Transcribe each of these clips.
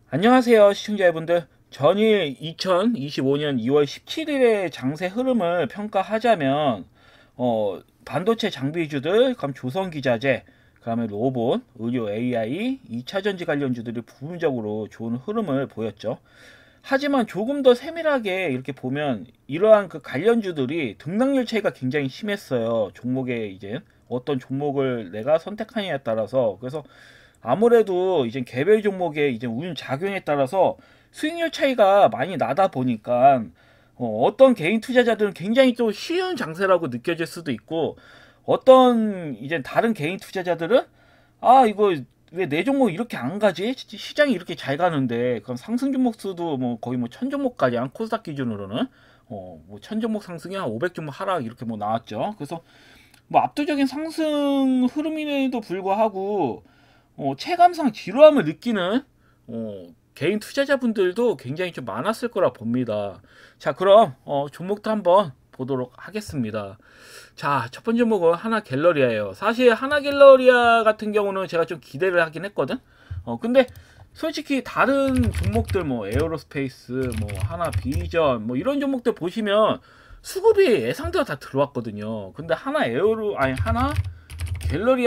안녕하세요 시청자 여러분들. 전일 2025년 2월 17일의 장세 흐름을 평가하자면 반도체 장비주들, 그럼 조선기자재, 그 다음에 로봇, 의료 AI, 2차전지 관련주들이 부분적으로 좋은 흐름을 보였죠. 하지만 조금 더 세밀하게 이렇게 보면 이러한 그 관련주들이 등락률 차이가 굉장히 심했어요. 종목에 이제 어떤 종목을 내가 선택하느냐에 따라서. 그래서 아무래도 이제 개별 종목의 이제 운 작용에 따라서 수익률 차이가 많이 나다 보니까 어떤 개인 투자자들은 굉장히 또 쉬운 장세라고 느껴질 수도 있고, 어떤 이제 다른 개인 투자자들은 아 이거 왜 내 종목 이렇게 안 가지? 시장이 이렇게 잘 가는데. 그럼 상승 종목 수도 뭐 거의 뭐 1000종목까지 한 코스닥 기준으로는 뭐 1000종목 상승이 한 500종목 하락 이렇게 뭐 나왔죠. 그래서 뭐 압도적인 상승 흐름임에도 불구하고 체감상 지루함을 느끼는 개인 투자자분들도 굉장히 좀 많았을 거라 봅니다. 자, 그럼 종목도 한번 보도록 하겠습니다. 자, 첫 번째 종목은 하나갤러리아예요. 사실 하나갤러리아 같은 경우는 제가 좀 기대를 하긴 했거든. 근데 솔직히 다른 종목들 뭐 에어로스페이스, 뭐 하나비전, 뭐 이런 종목들 보시면 수급이 예상대로 다 들어왔거든요. 근데 하나갤러리아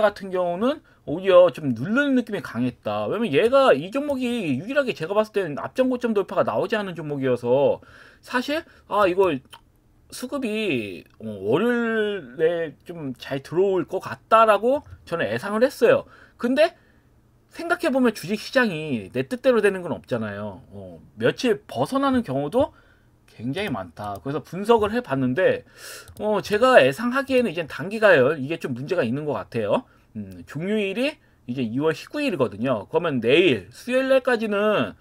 같은 경우는 오히려 좀 누르는 느낌이 강했다. 왜냐면 얘가 이 종목이 유일하게 제가 봤을 때는 앞전 고점 돌파가 나오지 않은 종목이어서 사실 이거 수급이 월요일에 좀 잘 들어올 것 같다라고 저는 예상을 했어요. 근데 생각해보면 주식시장이 내 뜻대로 되는 건 없잖아요. 며칠 벗어나는 경우도 굉장히 많다. 그래서 분석을 해봤는데 제가 예상하기에는 이제 단기가열 이게 좀 문제가 있는 것 같아요. 종료일이 이제 2월 19일이거든요. 그러면 내일 수요일 날까지는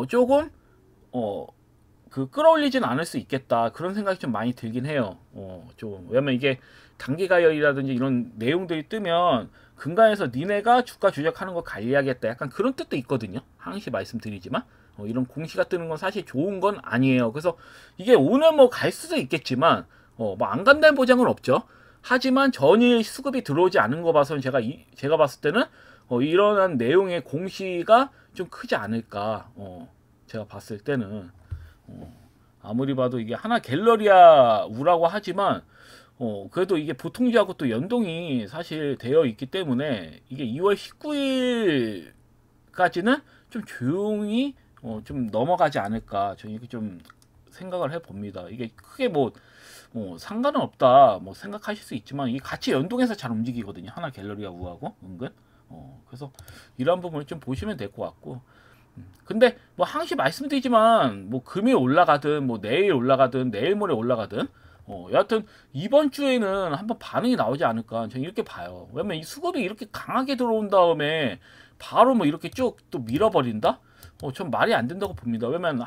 조금 끌어올리진 않을 수 있겠다, 그런 생각이 좀 많이 들긴 해요. 좀 왜냐면 이게 단기가열이라든지 이런 내용들이 뜨면 근간에서 니네가 주가 조작하는 거 관리하겠다, 약간 그런 뜻도 있거든요. 항시 말씀드리지만 이런 공시가 뜨는 건 사실 좋은 건 아니에요. 그래서 이게 오늘 뭐 갈 수도 있겠지만 뭐 안 간다는 보장은 없죠. 하지만 전일 수급이 들어오지 않은 거 봐서는 제가 봤을 때는 이러한 내용의 공시가 좀 크지 않을까. 제가 봤을 때는 아무리 봐도 이게 하나갤러리아 우라고 하지만 그래도 이게 보통주하고 또 연동이 사실 되어 있기 때문에 이게 2월 19일까지는 좀 조용히 좀 넘어가지 않을까, 저는 이렇게 좀 생각을 해봅니다. 이게 크게 뭐 상관은 없다 뭐 생각하실 수 있지만 이게 같이 연동해서 잘 움직이거든요, 하나갤러리아 우하고 은근. 그래서 이런 부분을 좀 보시면 될 것 같고. 근데 뭐 항시 말씀드리지만 뭐 금일 올라가든 뭐 내일 올라가든 내일 모레 올라가든 여하튼 이번 주에는 한번 반응이 나오지 않을까, 저는 이렇게 봐요. 왜냐면 이 수급이 이렇게 강하게 들어온 다음에 바로 뭐 이렇게 쭉 또 밀어버린다? 전 말이 안 된다고 봅니다. 왜냐면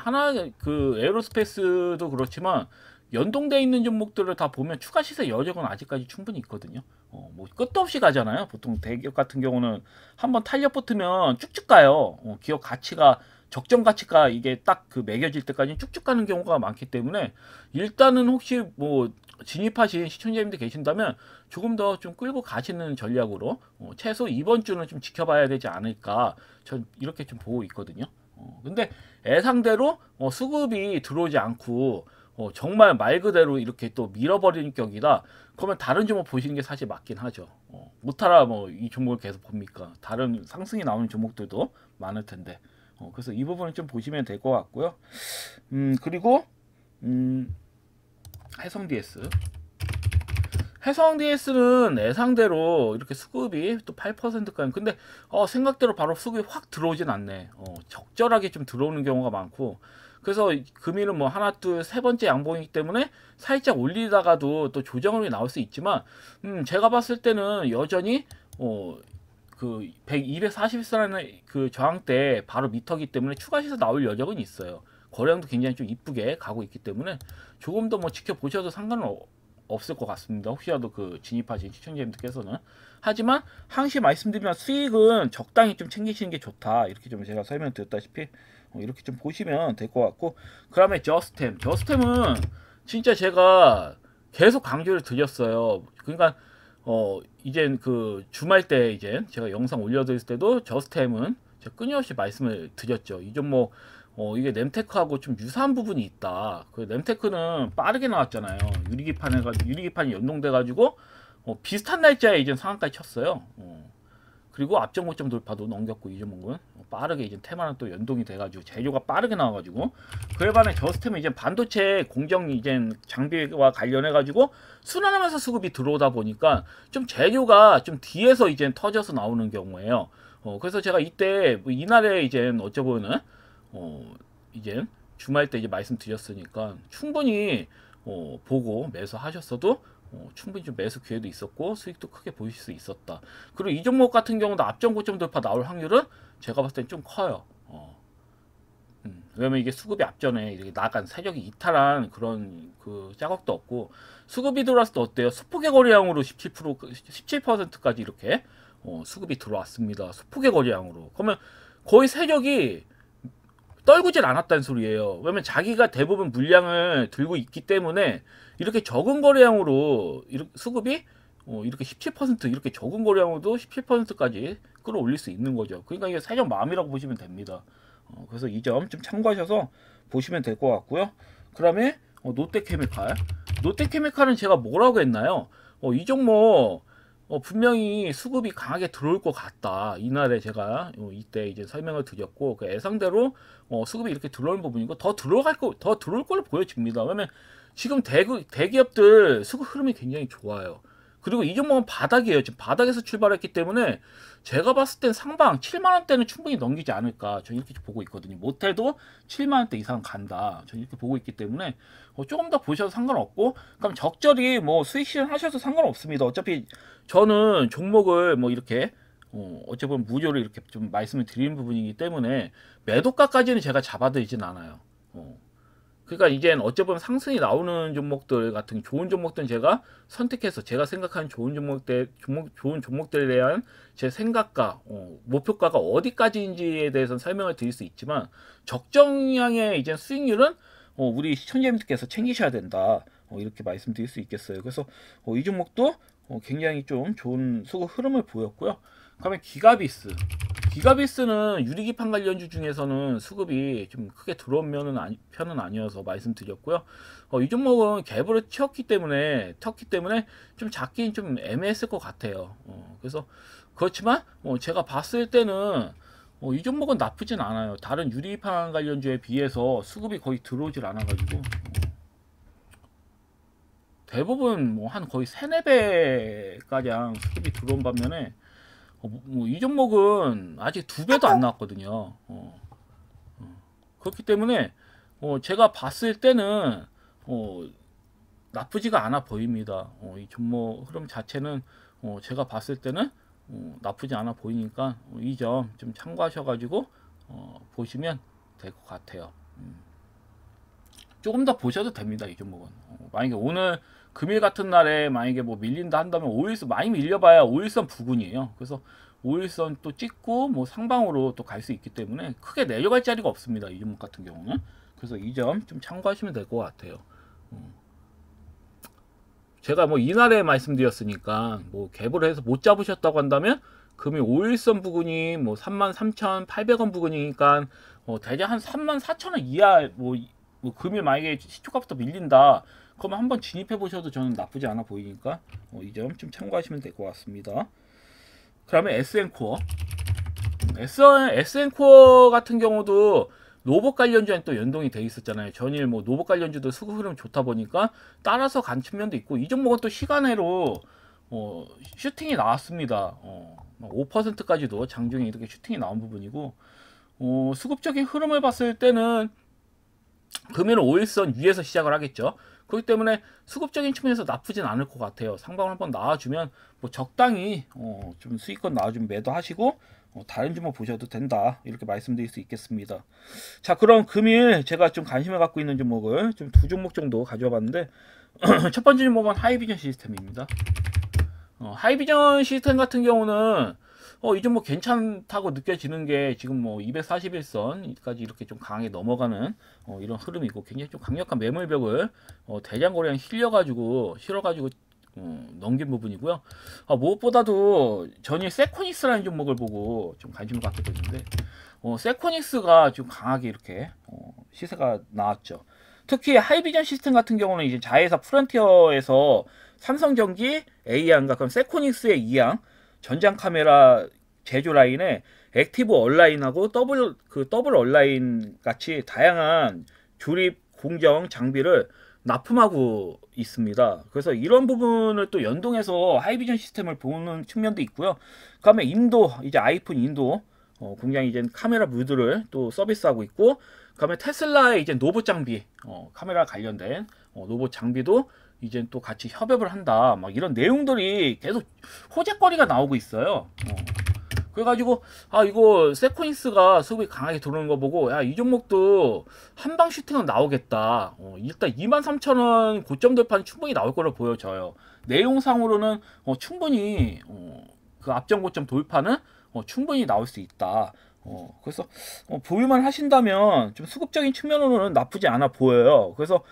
에어로스페이스도 그렇지만 연동돼 있는 종목들을 다 보면 추가 시세 여력은 아직까지 충분히 있거든요. 뭐 끝도 없이 가잖아요. 보통 대기업 같은 경우는 한번 탄력 붙으면 쭉쭉 가요. 기업 가치가 적정 가치가 이게 딱 그 매겨질 때까지 쭉쭉 가는 경우가 많기 때문에 일단은 혹시 뭐 진입하신 시청자님들 계신다면 조금 더 좀 끌고 가시는 전략으로 최소 이번 주는 좀 지켜봐야 되지 않을까, 전 이렇게 좀 보고 있거든요. 근데 예상대로 수급이 들어오지 않고 정말 말 그대로 이렇게 또 밀어버리는 격이다, 그러면 다른 종목 보시는 게 사실 맞긴 하죠. 못하라 뭐 이 종목을 계속 봅니까? 다른 상승이 나오는 종목들도 많을 텐데. 그래서 이 부분을 좀 보시면 될 것 같고요. 그리고 해성 DS는 예상대로 이렇게 수급이 또 8%까지, 근데 생각대로 바로 수급이 확 들어오진 않네. 적절하게 좀 들어오는 경우가 많고. 그래서 금일은 뭐 하나 둘 세 번째 양봉이기 때문에 살짝 올리다가도 또 조정이 나올 수 있지만 제가 봤을 때는 여전히 그 240선의 그 저항대 바로 미터기 때문에 추가 시세 나올 여력은 있어요. 거래량도 굉장히 좀 이쁘게 가고 있기 때문에 조금 더 뭐 지켜보셔도 상관은 없을 것 같습니다. 혹시라도 그 진입하신 시청자님들께서는. 하지만 항시 말씀드리면 수익은 적당히 좀 챙기시는 게 좋다, 이렇게 좀 제가 설명드렸다시피 이렇게 좀 보시면 될 것 같고. 그 다음에 저스템은 진짜 제가 계속 강조를 드렸어요. 그러니까 이젠 그 주말 때 이제 제가 영상 올려드릴 때도 저스템은 제가 끊임없이 말씀을 드렸죠. 이 종목 이게 램테크하고 좀 유사한 부분이 있다. 그 램테크는 빠르게 나왔잖아요. 유리기판이 연동돼 가지고 비슷한 날짜에 이제 상한가에 쳤어요. 그리고 앞전 고점 돌파도 넘겼고, 이 종목은 빠르게 이제 테마랑 또 연동이 돼가지고 재료가 빠르게 나와가지고, 그에 반해 저스템은 이제 반도체 공정 이제 장비와 관련해가지고 순환하면서 수급이 들어오다 보니까 좀 재료가 좀 뒤에서 이제 터져서 나오는 경우에요. 그래서 제가 이때 뭐 이날에 이제 어쩌보면은 이제 주말 때 이제 말씀드렸으니까 충분히 보고 매수하셨어도 충분히 좀 매수 기회도 있었고 수익도 크게 보실 수 있었다. 그리고 이 종목 같은 경우도 앞전 고점 돌파 나올 확률은 제가 봤을 땐 좀 커요. 왜냐면 이게 수급이 앞전에 이렇게 나간 세력이 이탈한 그런 그 자국도 없고, 수급이 들어왔을 때 어때요? 수폭의 거래량으로 17%까지 이렇게 수급이 들어왔습니다. 수폭의 거래량으로. 그러면 거의 세력이 떨구질 않았다는 소리예요. 왜냐면 자기가 대부분 물량을 들고 있기 때문에 이렇게 적은 거래량으로 수급이 이렇게 17% 이렇게 적은 거래량으로도 17%까지 끌어올릴 수 있는 거죠. 그러니까 이게 세력 마음이라고 보시면 됩니다. 그래서 이 점 좀 참고하셔서 보시면 될 것 같고요. 그 다음에 롯데케미칼은 제가 뭐라고 했나요? 이 종목 분명히 수급이 강하게 들어올 것 같다. 이날에 제가 이때 이제 설명을 드렸고, 그 예상대로 수급이 이렇게 들어오는 부분이고 더 들어올 걸로 보여집니다. 왜냐면 지금 대기업들 수급 흐름이 굉장히 좋아요. 그리고 이 종목은 바닥이에요. 지금 바닥에서 출발했기 때문에 제가 봤을 땐 상방 7만원대는 충분히 넘기지 않을까, 저는 이렇게 보고 있거든요. 못해도 7만원대 이상 간다, 저는 이렇게 보고 있기 때문에 조금 더 보셔도 상관없고, 그럼 적절히 뭐 수익 실현하셔도 상관없습니다. 어차피 저는 종목을 뭐 이렇게 어찌 보면 무료로 이렇게 좀 말씀을 드리는 부분이기 때문에 매도가까지는 제가 잡아드리진 않아요. 그러니까 이젠 어쩌면 상승이 나오는 종목들 같은 좋은 종목들은 제가 선택해서 제가 생각하는 좋은 종목들에 대한 제 생각과 목표가가 어디까지인지에 대해서 설명을 드릴 수 있지만, 적정량의 이제 수익률은 우리 시청자님들께서 챙기셔야 된다, 이렇게 말씀드릴 수 있겠어요. 그래서 이 종목도 굉장히 좀 좋은 수급 흐름을 보였고요. 그다음에 기가비스는 유리기판 관련주 중에서는 수급이 좀 크게 들어온 편은 아니어서 말씀드렸고요. 이 종목은 갭으로 튀었기 때문에 좀 잡기는 좀 애매했을 것 같아요. 그래서 그렇지만 제가 봤을 때는 이 종목은 나쁘진 않아요. 다른 유리기판 관련주에 비해서 수급이 거의 들어오질 않아가지고 대부분 뭐 한 거의 3~4배 가량 수급이 들어온 반면에 이 종목은 아직 2배도 안 나왔거든요. 그렇기 때문에 제가 봤을 때는 나쁘지가 않아 보입니다. 이 종목 흐름 자체는 제가 봤을 때는 나쁘지 않아 보이니까 이 점 좀 참고하셔가지고 보시면 될 것 같아요. 조금 더 보셔도 됩니다. 이 종목은 만약에 오늘 금일 같은 날에 만약에 뭐 밀린다 한다면 5일선 많이 밀려봐야 5일선 부근이에요. 그래서 5일선 또 찍고 뭐 상방으로 또 갈 수 있기 때문에 크게 내려갈 자리가 없습니다. 이 종목 같은 경우는. 그래서 이 점 좀 참고하시면 될 것 같아요. 제가 뭐 이날에 말씀드렸으니까 뭐 갭을 해서 못 잡으셨다고 한다면 금일 5일선 부근이 뭐 33,800원 부근이니까 대략 한 34,000원 이하 뭐 금일 만약에 시초값부터 밀린다, 그러면 한번 진입해 보셔도 저는 나쁘지 않아 보이니까 이 점 좀 참고하시면 될 것 같습니다. 그 다음에 SN코어 같은 경우도 로봇 관련주랑 또 연동이 돼 있었잖아요. 전일 뭐 로봇 관련주도 수급 흐름 좋다 보니까 따라서 간 측면도 있고, 이 종목은 또 시간외로 슈팅이 나왔습니다. 5%까지도 장중에 이렇게 슈팅이 나온 부분이고, 수급적인 흐름을 봤을 때는 금일은 5일선 위에서 시작을 하겠죠. 그렇기 때문에 수급적인 측면에서 나쁘진 않을 것 같아요. 상방을 한번 나와주면 뭐 적당히 좀 수익권 나와주면 매도하시고 다른 종목 보셔도 된다, 이렇게 말씀드릴 수 있겠습니다. 자, 그럼 금일 제가 좀 관심을 갖고 있는 종목을 좀 2종목 정도 가져와 봤는데 첫 번째 종목은 하이비전 시스템입니다. 하이비전 시스템 같은 경우는 이 종목 괜찮다고 느껴지는 게 지금 뭐 241선까지 이렇게 좀 강하게 넘어가는 이런 흐름이고, 굉장히 좀 강력한 매물벽을 대장거래량 실어가지고 넘긴 부분이고요. 무엇보다도 전일 세코닉스라는 종목을 보고 좀 관심을 갖게 됐는데, 세코닉스가 좀 강하게 이렇게 시세가 나왔죠. 특히 하이비전 시스템 같은 경우는 이제 자회사 프론티어에서 삼성전기, A양과 그럼 세코닉스의 E양 전장 카메라 제조 라인에 액티브 얼라인하고 더블 얼라인 같이 다양한 조립 공정 장비를 납품하고 있습니다. 그래서 이런 부분을 또 연동해서 하이비전 시스템을 보는 측면도 있고요. 그다음에 인도, 이제 아이폰 인도 공장이 이제 카메라 뮤드를 또 서비스하고 있고, 그다음에 테슬라의 이제 노브 장비, 카메라 관련된 노브 장비도 이제 또 같이 협업을 한다. 막 이런 내용들이 계속 호재거리가 나오고 있어요. 그래가지고 이거 세코닉스가 수급이 강하게 들어오는 거 보고, 야, 이 종목도 한방 슈팅은 나오겠다. 일단 23,000원 고점 돌파는 충분히 나올 거로 보여져요. 내용상으로는 충분히 그 앞전 고점 돌파는 충분히 나올 수 있다. 그래서 보유만 하신다면 좀 수급적인 측면으로는 나쁘지 않아 보여요. 그래서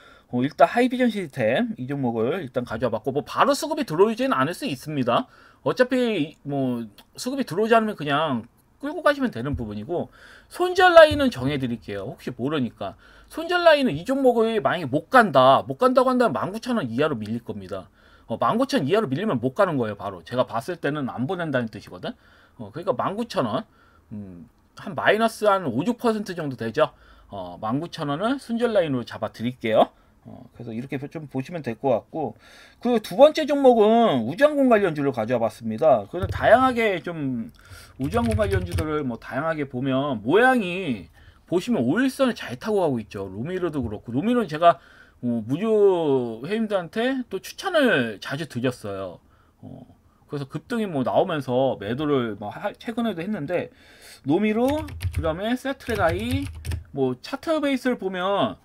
일단 하이비전 시스템 이 종목을 일단 가져와 봤고, 뭐 바로 수급이 들어오지는 않을 수 있습니다. 어차피 뭐 수급이 들어오지 않으면 그냥 끌고 가시면 되는 부분이고, 손절 라인은 정해 드릴게요. 혹시 모르니까. 손절 라인은 이 종목을 만약에 못 간다고 한다면 19,000원 이하로 밀릴 겁니다. 19,000원 이하로 밀리면 못 가는 거예요. 바로 제가 봤을 때는 안 보낸다는 뜻이거든. 그러니까 19,000원 한 마이너스 한 5, 6% 정도 되죠. 19,000원을 손절 라인으로 잡아 드릴게요. 그래서 이렇게 좀 보시면 될 것 같고, 그 두 번째 종목은 우주항공 관련주를 가져와 봤습니다. 그래서 다양하게 좀 우주항공 관련주들을 뭐 다양하게 보면 모양이 보시면 5일선을 잘 타고 가고 있죠. 루미르도 그렇고, 루미르는 제가 무료 회원들한테 또 추천을 자주 드렸어요. 그래서 급등이 뭐 나오면서 매도를 뭐 최근에도 했는데, 노미로, 그 다음에 세트레가이, 뭐 차트 베이스를 보면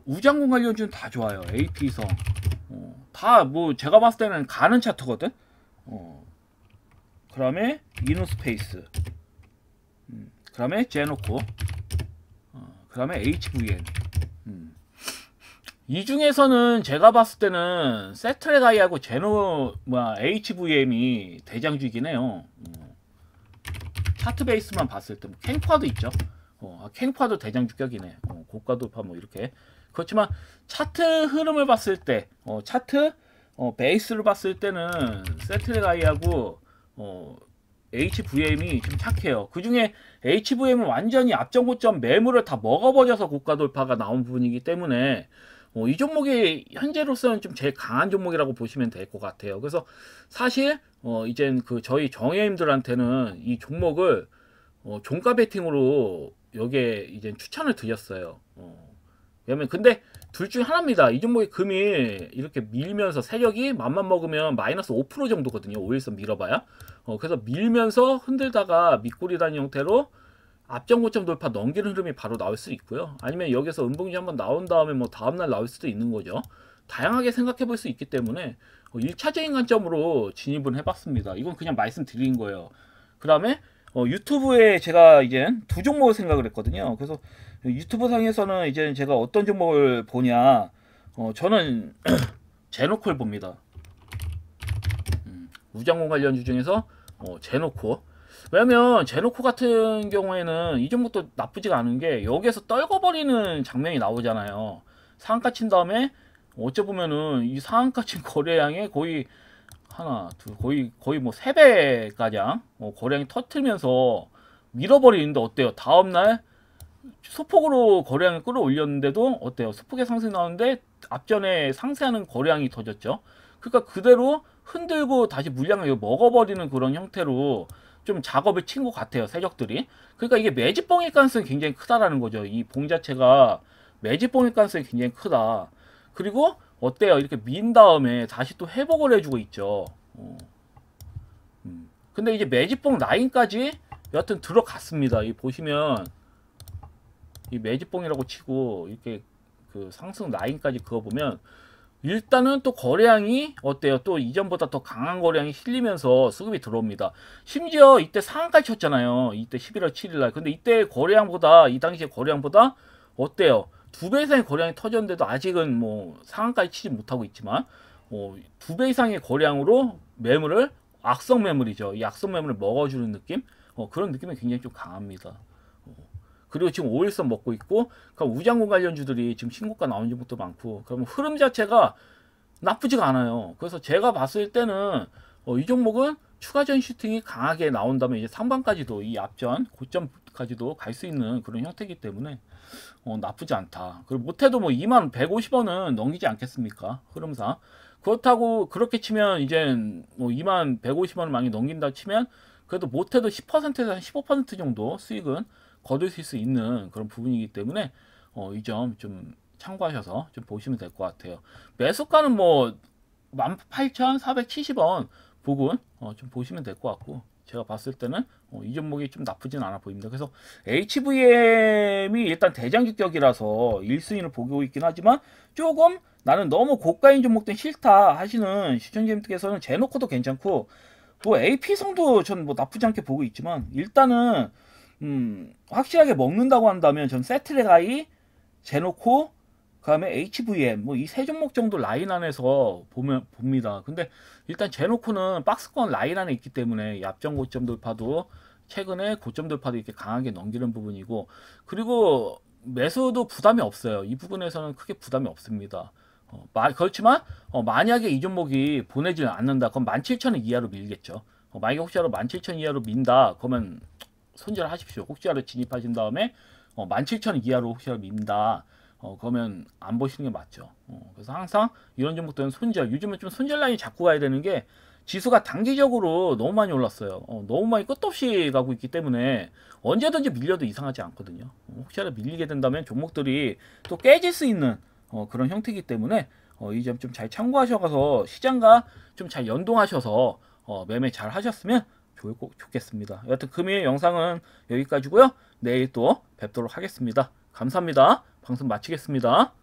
우주항공 관련주는 다 좋아요. AP성 다 뭐 제가 봤을 때는 가는 차트거든. 그 다음에 이노스페이스, 그 다음에 제노코, 그 다음에 HVN. 이 중에서는 제가 봤을 때는 세트레가이하고 HVM이 대장주이긴 해요. 차트 베이스만 봤을 때 뭐 캔파도 있죠. 캔파도 대장주격이네. 고가 돌파 뭐 이렇게. 그렇지만 차트 흐름을 봤을 때, 차트 베이스를 봤을 때는 세트레가이하고 HVM이 좀 착해요. 그 중에 HVM은 완전히 앞전 고점 매물을 다 먹어버려서 고가 돌파가 나온 부분이기 때문에 이 종목이 현재로서는 좀 제일 강한 종목이라고 보시면 될 것 같아요. 그래서 사실 이젠 그 저희 정예님들한테는 이 종목을 종가 베팅으로 여기에 이제 추천을 드렸어요. 왜냐면 근데 둘 중에 하나입니다. 이 종목의 금이 이렇게 밀면서 세력이 맘만 먹으면 마이너스 5% 정도거든요. 5일선 밀어봐야. 그래서 밀면서 흔들다가 밑꼬리단 형태로 앞전 고점 돌파 넘기는 흐름이 바로 나올 수 있고요. 아니면 여기서 음봉지 한번 나온 다음에 뭐 다음날 나올 수도 있는 거죠. 다양하게 생각해 볼 수 있기 때문에 1차적인 관점으로 진입을 해봤습니다. 이건 그냥 말씀드린 거예요. 그 다음에 유튜브에 제가 이제 두 종목을 생각을 했거든요. 그래서 유튜브 상에서는 이제 제가 어떤 종목을 보냐, 저는 제노코를 봅니다. 우주항공 관련주 중에서 제노코. 왜냐면 제노코 같은 경우에는 이 종목도 나쁘지가 않은 게 여기에서 떨궈버리는 장면이 나오잖아요. 상한가 친 다음에 어쩌보면은 이 상한가 친 거래량의 거의 하나, 둘, 거의 뭐 3배 가량 거래량이 터트리면서 밀어버리는데 어때요? 다음날 소폭으로 거래량을 끌어올렸는데도 어때요? 소폭의 상승이 나오는데 앞전에 상세하는 거래량이 터졌죠. 그러니까 그대로 흔들고 다시 물량을 먹어버리는 그런 형태로 좀 작업을 친 것 같아요, 세력들이. 그러니까 이게 매집봉일 가능성이 굉장히 크다라는 거죠. 이 봉 자체가 매집봉일 가능성이 굉장히 크다. 그리고 어때요? 이렇게 민 다음에 다시 또 회복을 해주고 있죠. 근데 이제 매집봉 라인까지 여하튼 들어갔습니다. 이 보시면 이 매집봉이라고 치고 이렇게 그 상승 라인까지 그어보면 일단은 또 거래량이 어때요? 또 이전보다 더 강한 거래량이 실리면서 수급이 들어옵니다. 심지어 이때 상한가를 쳤잖아요. 이때 11월 7일날. 근데 이때 거래량보다 이 당시에 거래량보다 어때요? 2배 이상의 거래량이 터졌는데도 아직은 뭐 상한가를 치지 못하고 있지만 2배 이상의 거래량으로 매물을 악성 매물이죠. 이 악성 매물을 먹어주는 느낌? 그런 느낌이 굉장히 좀 강합니다. 그리고 지금 5일선 먹고 있고, 그러니까 우장군 관련주들이 지금 신고가 나온 종목도 많고, 그러면 흐름 자체가 나쁘지가 않아요. 그래서 제가 봤을 때는 이 종목은 추가전 슈팅이 강하게 나온다면 이제 상반까지도 이 앞전 고점까지도 갈 수 있는 그런 형태이기 때문에 나쁘지 않다. 그리고 못해도 뭐 2만 150원은 넘기지 않겠습니까? 흐름상. 그렇다고 그렇게 치면 이제 뭐 2만 150원을 많이 넘긴다 치면 그래도 못해도 10%에서 한 15% 정도 수익은 거두실 수 있는 그런 부분이기 때문에 이 점 좀 참고하셔서 좀 보시면 될 것 같아요. 매수가는 뭐 18,470원 부근 좀 보시면 될 것 같고, 제가 봤을 때는 이 종목이 좀 나쁘진 않아 보입니다. 그래서 HVM이 일단 대장주격이라서 1순위를 보고 있긴 하지만 조금 나는 너무 고가인 종목들 싫다 하시는 시청자님께서는 제노코도 괜찮고 뭐 AP성도 전 뭐 나쁘지 않게 보고 있지만, 일단은 확실하게 먹는다고 한다면 전 세트레가이, 제노코, 그다음에 HVM 뭐 이 세 종목 정도 라인 안에서 보면 봅니다. 근데 일단 제노코는 박스권 라인 안에 있기 때문에 약정 고점 돌파도 최근에 고점 돌파도 이렇게 강하게 넘기는 부분이고, 그리고 매수도 부담이 없어요. 이 부분에서는 크게 부담이 없습니다. 그렇지만 만약에 이 종목이 보내질 않는다, 그럼 17,000원 이하로 밀겠죠. 만약에 혹시라도 17,000원 이하로 민다, 그러면 손절하십시오. 혹시라도 진입하신 다음에 17,000원 이하로 혹시라도 민다, 그러면 안 보시는 게 맞죠. 그래서 항상 이런 종목들은 손절, 요즘은 좀 손절 라인이 잡고 가야 되는 게, 지수가 단기적으로 너무 많이 올랐어요. 너무 많이 끝도 없이 가고 있기 때문에 언제든지 밀려도 이상하지 않거든요. 혹시라도 밀리게 된다면 종목들이 또 깨질 수 있는 그런 형태이기 때문에 이 점 좀 잘 참고하셔서 시장과 좀 잘 연동하셔서 매매 잘 하셨으면 좋겠습니다. 여하튼 금일 영상은 여기까지고요. 내일 또 뵙도록 하겠습니다. 감사합니다. 방송 마치겠습니다.